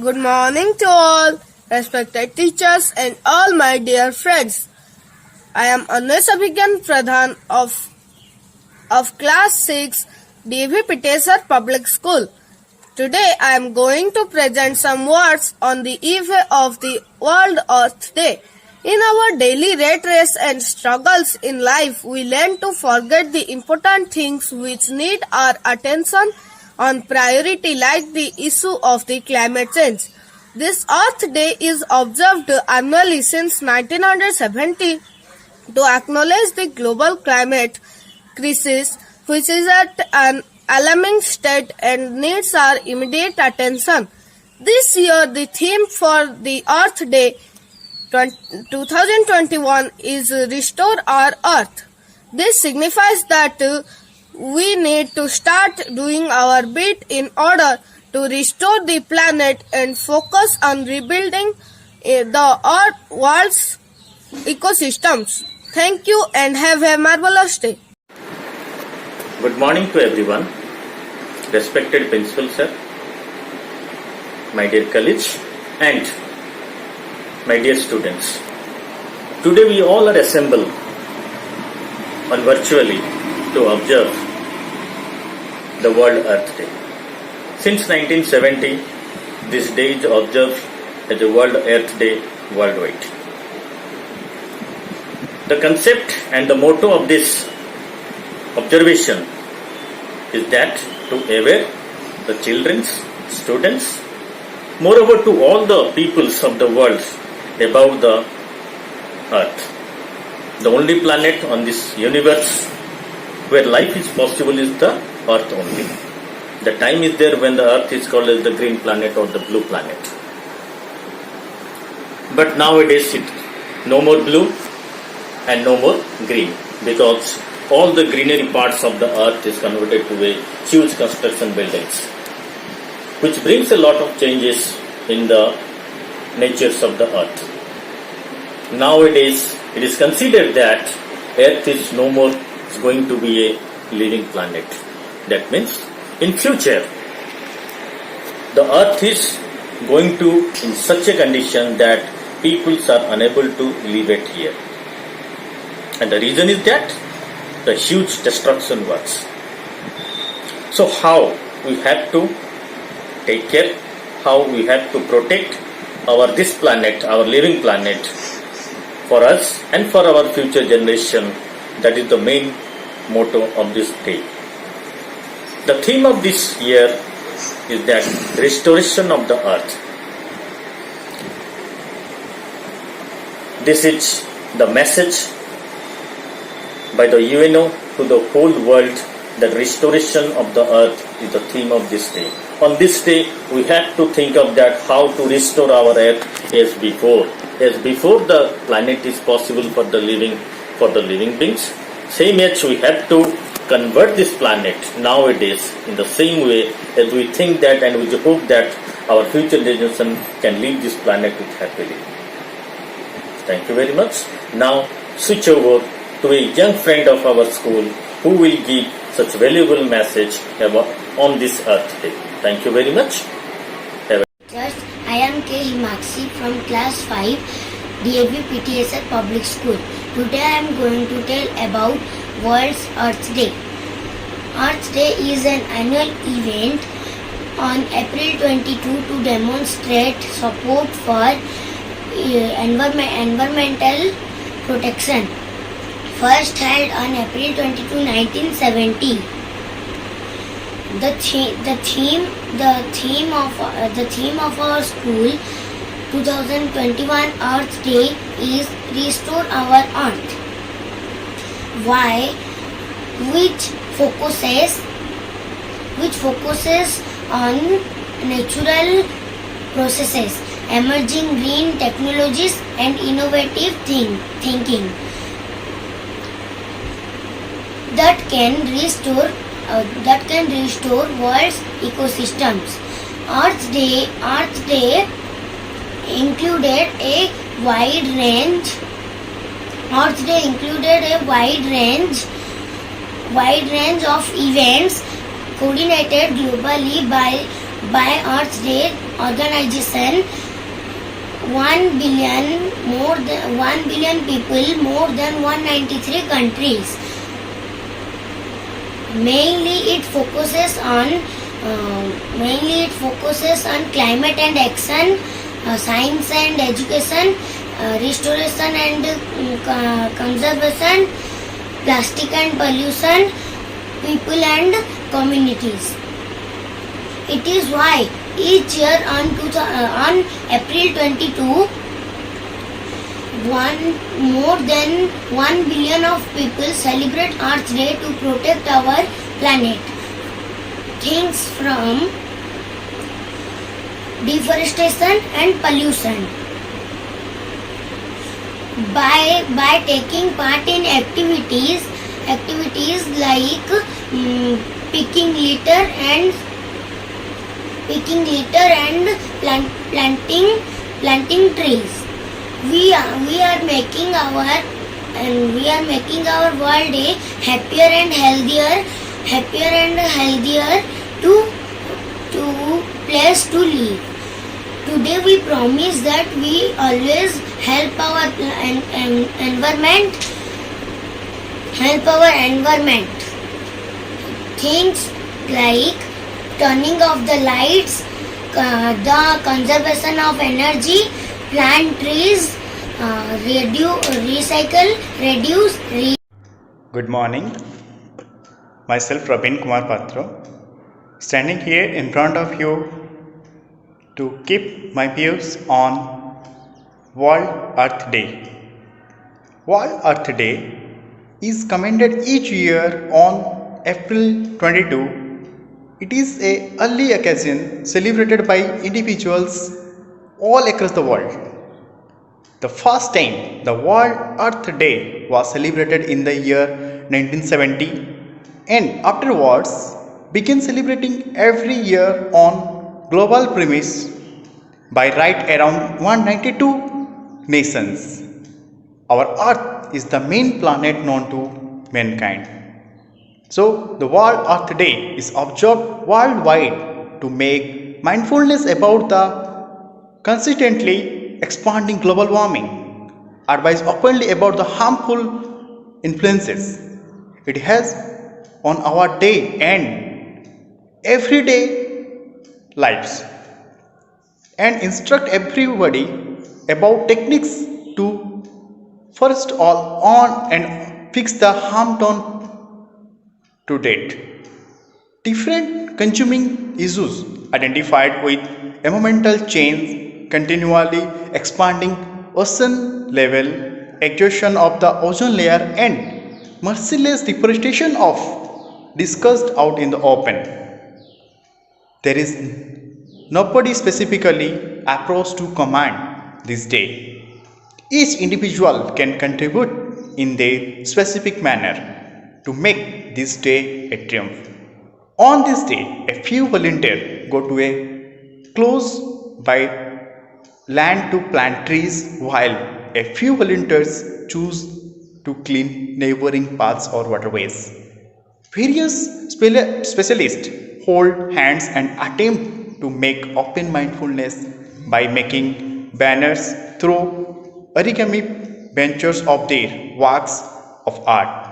Good morning to all, respected teachers and all my dear friends. I am Anas Abhigyan Pradhan of class 6 D.V. Pitesar Public School. Today I am going to present some words on the eve of the World Earth Day. In our daily rat race and struggles in life, we learn to forget the important things which need our attention on priority, like the issue of the climate change. This Earth Day is observed annually since 1970 to acknowledge the global climate crisis, which is at an alarming state and needs our immediate attention. This year, the theme for the Earth Day 2021 is Restore Our Earth. This signifies that we need to start doing our bit in order to restore the planet and focus on rebuilding the world's ecosystems. Thank you and have a marvelous day. Good morning to everyone. Respected Principal Sir, my dear colleagues and my dear students. Today we all are assembled on virtually to observe the World Earth Day. Since 1970, this day is observed as a World Earth Day worldwide. The concept and the motto of this observation is that to aware the children, students, moreover to all the peoples of the world about the Earth. The only planet on this universe where life is possible is the Earth only. The time is there when the Earth is called as the green planet or the blue planet. But nowadays no more blue and no more green, because all the greenery parts of the Earth is converted to a huge construction buildings, which brings a lot of changes in the natures of the Earth. Nowadays it is considered that Earth is no more going to be a living planet. That means in future the Earth is going to in such a condition that peoples are unable to live it here. And the reason is that the huge destruction works. So how we have to take care, how we have to protect this planet, our living planet, for us and for our future generation. That is the main motto of this day. The theme of this year is that restoration of the earth. This is the message by the UNO to the whole world that restoration of the earth is the theme of this day. On this day, we have to think of that how to restore our earth as before. As before the planet is possible for the living beings, same as we have to convert this planet nowadays in the same way as we think that and we hope that our future generation can leave this planet with happily. Thank you very much. Now switch over to a young friend of our school who will give such valuable message on this Earth Day. Thank you very much. I am K. Himakshi from class 5 DAV PTSR Public School. Today I am going to tell about World's Earth Day. Earth Day is an annual event on April 22 to demonstrate support for environmental protection. First held on April 22, 1970. The theme of our school 2021 Earth Day is Restore Our Earth. Why? Which focuses on natural processes, emerging green technologies and innovative thinking that can restore world's ecosystems. Earth Day included a wide range of events coordinated globally by Earth Day organization 1 billion, more than 1 billion people, more than 193 countries. Mainly it focuses on climate and action, science and education, restoration and conservation, plastic and pollution, people and communities. It is why each year on April 22, more than 1 billion of people celebrate Earth Day to protect our planet. Things from deforestation and pollution. By taking part in activities like picking litter and planting trees. We are making our world a happier and healthier to place to live. Today we promise that we always help our environment. Things like turning off the lights, the conservation of energy, plant trees, reduce. Good morning. Myself Rabin Kumar Patra, standing here in front of you to keep my views on World Earth Day. World Earth Day is commended each year on April 22. It is a early occasion celebrated by individuals all across the world. The first time the World Earth Day was celebrated in the year 1970 and afterwards began celebrating every year on global premise by right around 192 nations. Our Earth is the main planet known to mankind. So, the World Earth Day is observed worldwide to make mindfulness about the consistently expanding global warming, advise openly about the harmful influences it has on our day and everyday lives, and instruct everybody about techniques to first all on and fix the harm done to date. Different consuming issues identified with environmental change, continually expanding ocean level, exhaustion of the ozone layer, and merciless deforestation of discussed out in the open. There is nobody specifically approached to command this day. Each individual can contribute in their specific manner to make this day a triumph. On this day, a few volunteers go to a close by land to plant trees, while a few volunteers choose to clean neighboring paths or waterways. Various specialists hold hands and attempt to make open mindfulness by making banners through origami benches of their works of art.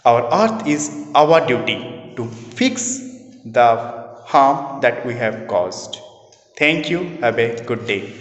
Our earth is our duty to fix the harm that we have caused. Thank you. Have a good day.